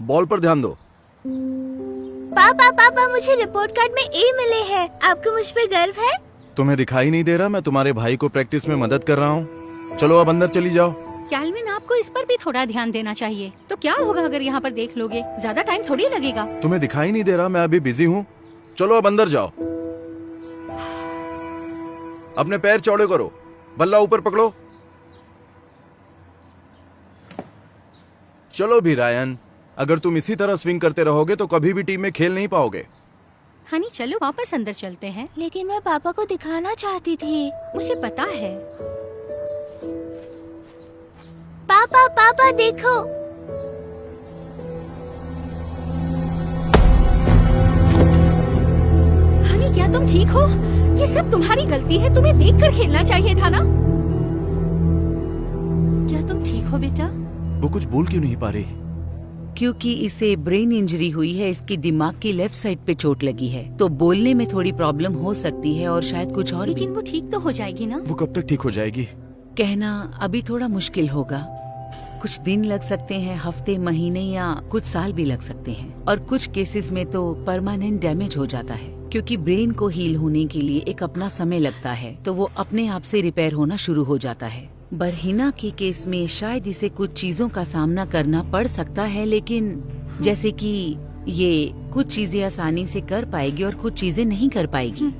Ball पर ध्यान दो। पापा पापा, मुझे रिपोर्ट कार्ड में ए मिले हैं। आपको मुझ पे गर्व है? तुम्हें दिखाई नहीं दे रहा मैं तुम्हारे भाई को प्रैक्टिस में मदद कर रहा हूँ? चलो अब अंदर चली जाओ। कैल्विन, आपको इस पर भी थोड़ा ध्यान देना चाहिए। तो क्या होगा अगर यहाँ पर देख लोगे? ज्यादा टाइम थोड़ी लगेगा। तुम्हें दिखाई नहीं दे रहा मैं अभी बिजी हूँ? चलो अब अंदर जाओ। अपने पैर चौड़े करो, बल्ला ऊपर पकड़ो। चलो भी रायन, अगर तुम इसी तरह स्विंग करते रहोगे तो कभी भी टीम में खेल नहीं पाओगे। हनी, चलो वापस अंदर चलते हैं। लेकिन मैं पापा को दिखाना चाहती थी। मुझे पता है। पापा पापा देखो। हनी, क्या तुम ठीक हो? ये सब तुम्हारी गलती है। तुम्हें देखकर खेलना चाहिए था ना। क्या तुम ठीक हो बेटा? वो कुछ बोल क्यों नहीं पा रही? क्योंकि इसे ब्रेन इंजरी हुई है, इसकी दिमाग की लेफ्ट साइड पे चोट लगी है, तो बोलने में थोड़ी प्रॉब्लम हो सकती है और शायद कुछ और भी। लेकिन वो ठीक तो हो जाएगी ना? वो कब तक ठीक हो जाएगी? कहना अभी थोड़ा मुश्किल होगा। कुछ दिन लग सकते हैं, हफ्ते, महीने या कुछ साल भी लग सकते हैं। और कुछ केसेस में तो परमानेंट डैमेज हो जाता है, क्योंकि ब्रेन को हील होने के लिए एक अपना समय लगता है, तो वो अपने आप से रिपेयर होना शुरू हो जाता है। बरहीना के केस में शायद इसे कुछ चीजों का सामना करना पड़ सकता है, लेकिन जैसे कि ये कुछ चीजें आसानी से कर पाएगी और कुछ चीजें नहीं कर पाएगी।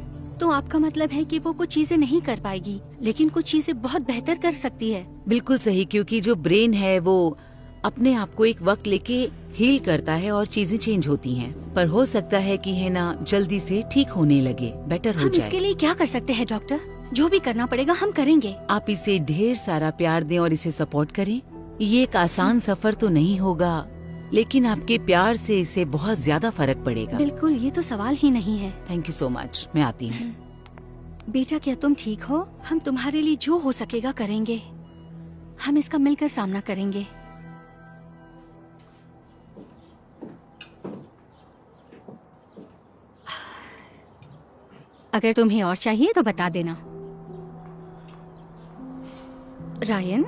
तो आपका मतलब है कि वो कुछ चीजें नहीं कर पाएगी, लेकिन कुछ चीजें बहुत बेहतर कर सकती है। बिल्कुल सही, क्योंकि जो ब्रेन है वो अपने आप को एक वक्त लेके हील करता है और चीजें चेंज होती हैं। पर हो सकता है कि है ना जल्दी से ठीक होने लगे, बेटर हो हम जाए। इसके लिए क्या कर सकते हैं डॉक्टर? जो भी करना पड़ेगा हम करेंगे। आप इसे ढेर सारा प्यार दें और इसे सपोर्ट करें। ये एक आसान सफर तो नहीं होगा, लेकिन आपके प्यार से इसे बहुत ज्यादा फर्क पड़ेगा। बिल्कुल, ये तो सवाल ही नहीं है। Thank you so much. मैं आती हूँ। बेटा, क्या तुम ठीक हो? हम तुम्हारे लिए जो हो सकेगा करेंगे। हम इसका मिलकर सामना करेंगे। अगर तुम्हें और चाहिए तो बता देना। रायन,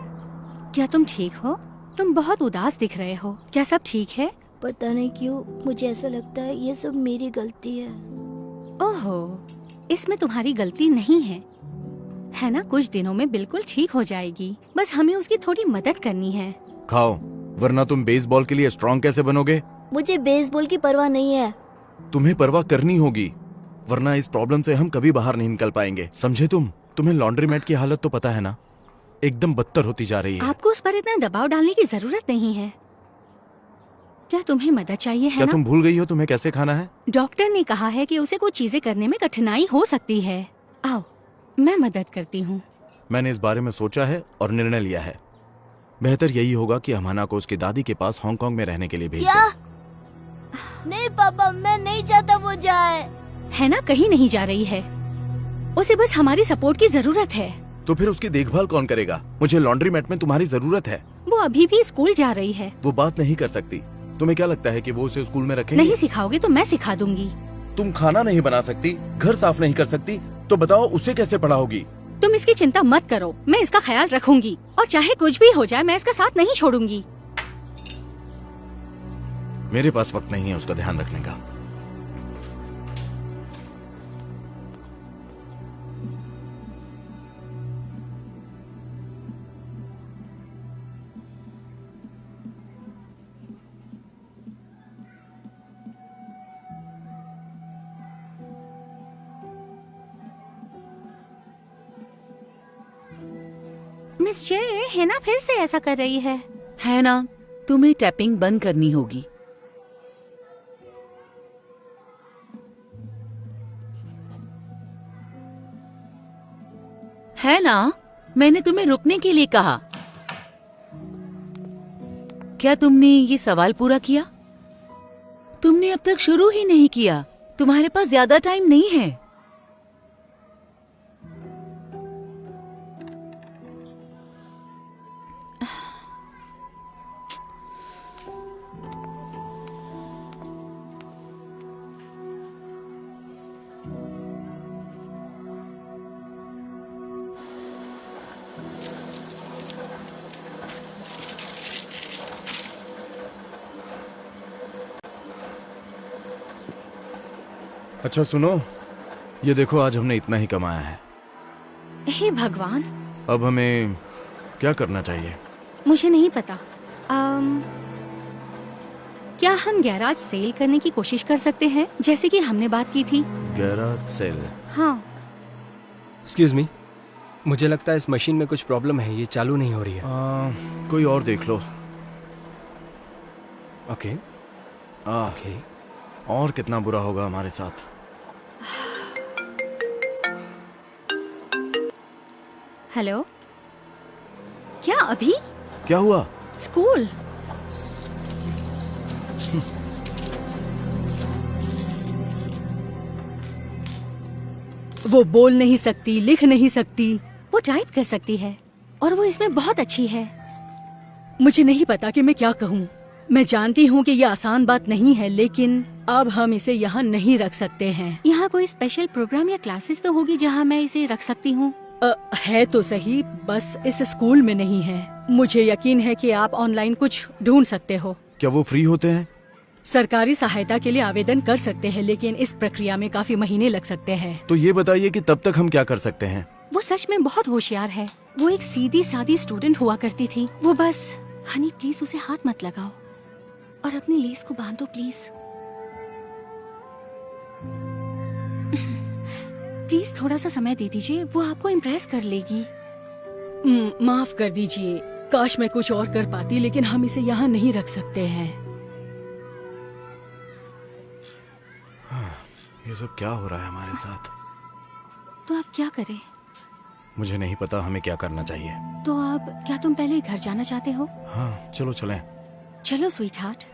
क्या तुम ठीक हो? तुम बहुत उदास दिख रहे हो। क्या सब ठीक है? पता नहीं क्यों मुझे ऐसा लगता है ये सब मेरी गलती है। ओहो, इसमें तुम्हारी गलती नहीं है ना? कुछ दिनों में बिल्कुल ठीक हो जाएगी। बस हमें उसकी थोड़ी मदद करनी है। खाओ, वरना तुम बेसबॉल के लिए स्ट्रॉन्ग कैसे बनोगे? मुझे बेसबॉल की परवाह नहीं है। तुम्हें परवाह करनी होगी, वरना इस प्रॉब्लम से हम कभी बाहर नहीं निकल पाएंगे। समझे तुम? तुम्हें लॉन्ड्री मैट की हालत तो पता है ना? एकदम बदतर होती जा रही है। आपको उस पर इतना दबाव डालने की जरूरत नहीं है। क्या तुम्हें मदद चाहिए है क्या ना? तुम भूल गई हो तुम्हें कैसे खाना है? डॉक्टर ने कहा है कि उसे कुछ चीजें करने में कठिनाई हो सकती है। आओ, मैं मदद करती हूँ। मैंने इस बारे में सोचा है और निर्णय लिया है। बेहतर यही होगा कि हमाना को उसकी दादी के पास हांगकांग में रहने के लिए भेज क्या? दें। नहीं पापा, मैं नहीं चाहता वो जाए। है ना, कहीं नहीं जा रही है। उसे बस हमारी सपोर्ट की जरूरत है। तो फिर उसकी देखभाल कौन करेगा? मुझे लॉन्ड्री मैट में तुम्हारी जरूरत है। वो अभी भी स्कूल जा रही है। वो बात नहीं कर सकती। तुम्हें क्या लगता है कि वो उसे स्कूल में रखेंगे? नहीं सिखाओगे तो मैं सिखा दूंगी। तुम खाना नहीं बना सकती, घर साफ नहीं कर सकती, तो बताओ उसे कैसे पढ़ाओगी? तुम इसकी चिंता मत करो, मैं इसका ख्याल रखूंगी। और चाहे कुछ भी हो जाए, मैं इसका साथ नहीं छोड़ूंगी। मेरे पास वक्त नहीं है उसका ध्यान रखने का। मिस जे, है ना फिर से ऐसा कर रही है ना? तुम्हें टैपिंग बंद करनी होगी। है ना? मैंने तुम्हें रुकने के लिए कहा। क्या तुमने ये सवाल पूरा किया? तुमने अब तक शुरू ही नहीं किया। तुम्हारे पास ज्यादा टाइम नहीं है। अच्छा सुनो, ये देखो आज हमने इतना ही कमाया है। हे भगवान, अब हमें क्या करना चाहिए? मुझे नहीं पता। क्या हम गैराज सेल करने की कोशिश कर सकते हैं, जैसे कि हमने बात की थी? Garage sale? हाँ। एक्सक्यूज मी, मुझे लगता है इस मशीन में कुछ प्रॉब्लम है, ये चालू नहीं हो रही है। कोई और देख लो। Okay okay. और कितना बुरा होगा हमारे साथ। हेलो, क्या अभी? क्या हुआ? स्कूल। वो बोल नहीं सकती, लिख नहीं सकती, वो टाइप कर सकती है और वो इसमें बहुत अच्छी है। मुझे नहीं पता कि मैं क्या कहूँ। मैं जानती हूँ कि ये आसान बात नहीं है, लेकिन अब हम इसे यहाँ नहीं रख सकते हैं। यहाँ कोई स्पेशल प्रोग्राम या क्लासेस तो होगी जहाँ मैं इसे रख सकती हूँ। है तो सही, बस इस स्कूल में नहीं है। मुझे यकीन है कि आप ऑनलाइन कुछ ढूंढ सकते हो। क्या वो फ्री होते हैं? सरकारी सहायता के लिए आवेदन कर सकते हैं, लेकिन इस प्रक्रिया में काफी महीने लग सकते हैं। तो ये बताइए कि तब तक हम क्या कर सकते हैं? वो सच में बहुत होशियार है। वो एक सीधी सादी स्टूडेंट हुआ करती थी। वो बस, हनी प्लीज उसे हाथ मत लगाओ और अपनी लेस को बांधो प्लीज। प्लीज थोड़ा सा समय दे दीजिए, वो आपको इम्प्रेस कर लेगी। माफ कर दीजिए, काश मैं कुछ और कर पाती, लेकिन हम इसे यहाँ नहीं रख सकते हैं। ये सब क्या हो रहा है हमारे साथ? तो आप क्या करें? मुझे नहीं पता हमें क्या करना चाहिए। तो आप, क्या तुम पहले घर जाना चाहते हो? हाँ चलो चलें। चलो स्वीट हार्ट।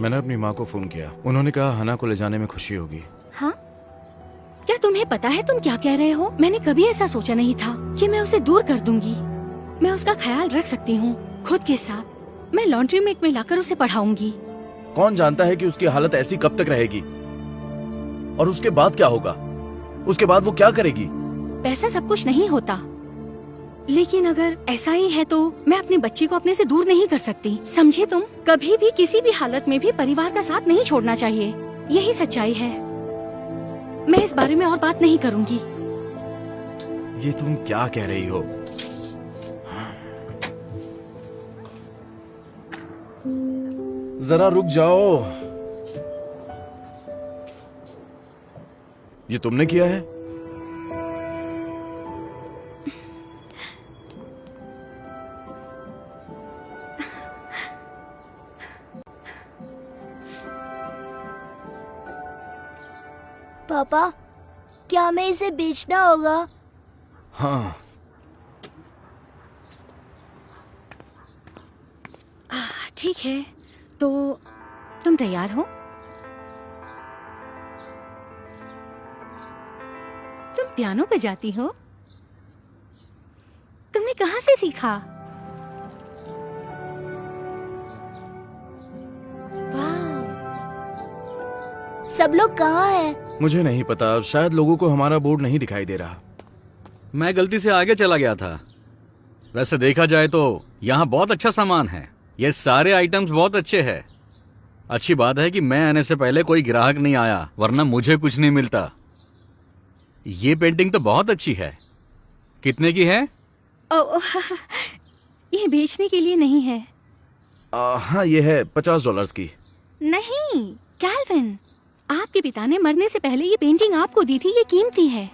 मैंने अपनी माँ को फोन किया, उन्होंने कहा हना को ले जाने में खुशी होगी। हाँ? क्या तुम्हें पता है तुम क्या कह रहे हो? मैंने कभी ऐसा सोचा नहीं था कि मैं उसे दूर कर दूंगी। मैं उसका ख्याल रख सकती हूँ खुद के साथ। मैं लॉन्ड्री मेट में लाकर उसे पढ़ाऊंगी। कौन जानता है कि उसकी हालत ऐसी कब तक रहेगी और उसके बाद क्या होगा? उसके बाद वो क्या करेगी? पैसा सब कुछ नहीं होता, लेकिन अगर ऐसा ही है तो मैं अपने बच्चे को अपने से दूर नहीं कर सकती। समझे तुम? कभी भी किसी भी हालत में भी परिवार का साथ नहीं छोड़ना चाहिए। यही सच्चाई है। मैं इस बारे में और बात नहीं करूंगी। ये तुम क्या कह रही हो? जरा रुक जाओ। ये तुमने किया है? पापा, क्या हमें इसे बेचना होगा? हाँ। ठीक है, तो तुम तैयार हो? तुम पियानो बजाती हो? तुमने कहाँ से सीखा? वाह! सब लोग कहाँ हैं? मुझे नहीं पता, शायद लोगों को हमारा बोर्ड नहीं दिखाई दे रहा। मैं गलती से आगे चला गया था। वैसे देखा जाए तो यहाँ बहुत अच्छा सामान है। ये सारे आइटम्स बहुत अच्छे हैं। अच्छी बात है कि मैं आने से पहले कोई ग्राहक नहीं आया, वरना मुझे कुछ नहीं मिलता। ये पेंटिंग तो बहुत अच्छी है। कितने की है? ये बेचने के लिए नहीं है। हाँ, ये है $50 की। नहीं कैल्विन, आपके पिता ने मरने से पहले ये पेंटिंग आपको दी थी। ये कीमती है।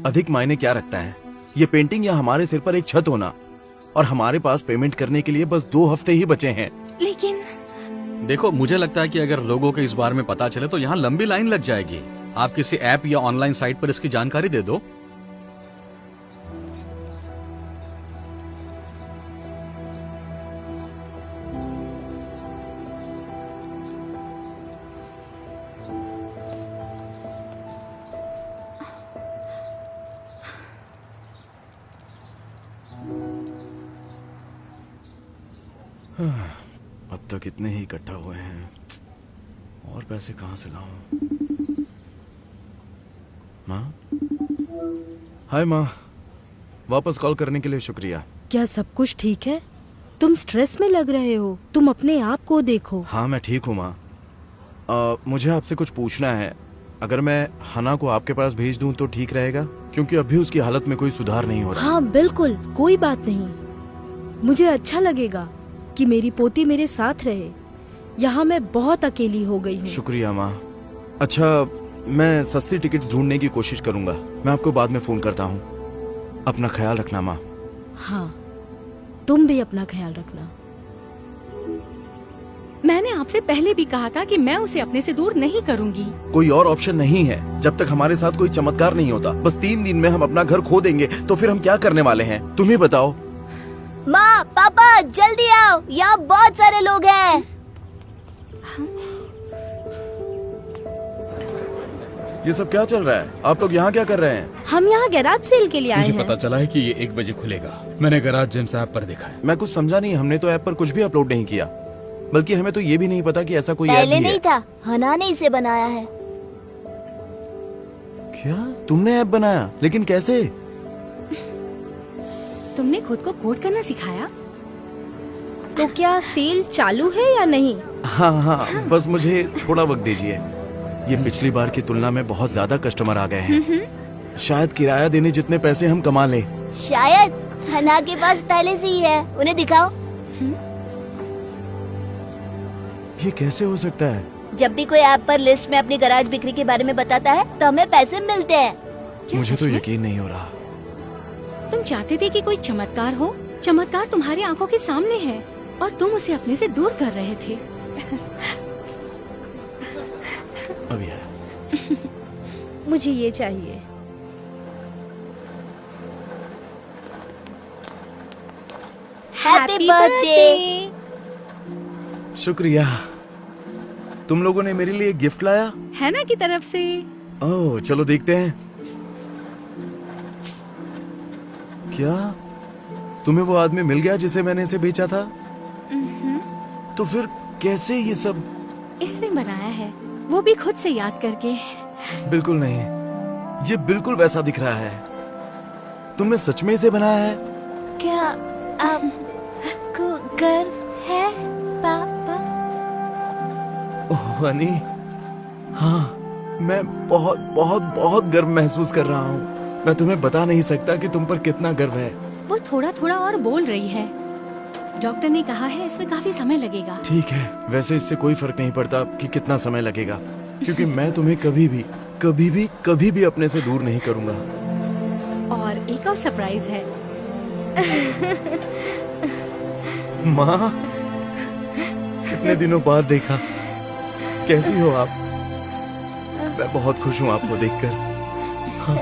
अधिक मायने क्या रखता है? ये पेंटिंग या हमारे सिर पर एक छत होना, और हमारे पास पेमेंट करने के लिए बस 2 हफ्ते ही बचे हैं। लेकिन देखो, मुझे लगता है कि अगर लोगों को इस बारे में पता चले तो यहाँ लंबी लाइन लग जाएगी। आप किसी ऐप या ऑनलाइन साइट पर इसकी जानकारी दे दो। अब तक इतने ही इकट्ठा हुए हैं, और पैसे कहाँ से लाऊं? माँ? हाय माँ, वापस कॉल करने के लिए शुक्रिया। क्या सब कुछ ठीक है? तुम स्ट्रेस में लग रहे हो, तुम अपने आप को देखो। हाँ मैं ठीक हूँ माँ। मुझे आपसे कुछ पूछना है। अगर मैं हना को आपके पास भेज दूं तो ठीक रहेगा, क्योंकि अभी उसकी हालत में कोई सुधार नहीं हो रहा। हाँ बिल्कुल, कोई बात नहीं। मुझे अच्छा लगेगा कि मेरी पोती मेरे साथ रहे। यहाँ मैं बहुत अकेली हो गई हूँ। शुक्रिया माँ। अच्छा, मैं सस्ती टिकट्स ढूंढने की कोशिश करूंगा। मैं आपको बाद में फोन करता हूँ। अपना ख्याल रखना माँ। हाँ, तुम भी अपना ख्याल रखना। मैंने आपसे पहले भी कहा था कि मैं उसे अपने से दूर नहीं करूंगी। कोई और ऑप्शन नहीं है। जब तक हमारे साथ कोई चमत्कार नहीं होता, बस 3 दिन में हम अपना घर खो देंगे, तो फिर हम क्या करने वाले हैं? तुम ही बताओ। माँ पापा जल्दी आओ, यहाँ बहुत सारे लोग हैं। ये सब क्या चल रहा है? आप लोग यहाँ क्या कर रहे हैं? हम यहाँ गैराज सेल के लिए आए मुझे हैं। पता चला है कि ये 1 बजे खुलेगा। मैंने गैराज जेम्स ऐप पर देखा है। मैं कुछ समझा नहीं। हमने तो ऐप पर कुछ भी अपलोड नहीं किया, बल्कि हमें तो ये भी नहीं पता कि ऐसा कोई ऐप पहले भी नहीं है। था, हना ने इसे बनाया है। क्या तुमने ऐप बनाया? लेकिन कैसे? तुमने खुद को कोड करना सिखाया? तो क्या सेल चालू है या नहीं? हाँ, बस मुझे थोड़ा वक्त दीजिए। ये पिछली बार की तुलना में बहुत ज्यादा कस्टमर आ गए हैं। शायद किराया देने जितने पैसे हम कमा लें। शायद हना के पास पहले से ही है। उन्हें दिखाओ। ये कैसे हो सकता है? जब भी कोई ऐप पर लिस्ट में अपनी गैराज बिक्री के बारे में बताता है तो हमें पैसे मिलते हैं। क्या मुझे सच तो में? यकीन नहीं हो रहा। तुम चाहते थे कि कोई चमत्कार हो। चमत्कार तुम्हारी आंखों के सामने है और तुम उसे अपने से दूर कर रहे थे। अभी है। मुझे ये चाहिए। Happy birthday. शुक्रिया। तुम लोगों ने मेरे लिए गिफ्ट लाया? हैना की तरफ से। ओह, चलो देखते हैं। क्या तुम्हें वो आदमी मिल गया जिसे मैंने इसे बेचा था? तो फिर कैसे ये सब? इसने बनाया है, वो भी खुद से याद करके। बिल्कुल नहीं, ये बिल्कुल वैसा दिख रहा है। तुमने सच में इसे बनाया है? क्या आपको गर्व है पापा? ओह हनी, हाँ, मैं बहुत बहुत बहुत गर्व महसूस कर रहा हूँ। मैं तुम्हें बता नहीं सकता कि तुम पर कितना गर्व है। वो थोड़ा थोड़ा और बोल रही है। डॉक्टर ने कहा है इसमें काफी समय लगेगा। ठीक है, वैसे इससे कोई फर्क नहीं पड़ता कि कितना समय लगेगा, क्योंकि मैं तुम्हें कभी भी अपने से दूर नहीं करूंगा। और एक और सरप्राइज है। माँ, कितने दिनों बाद देखा। कैसी हो आप? मैं बहुत खुश हूँ आपको देखकर। हाँ।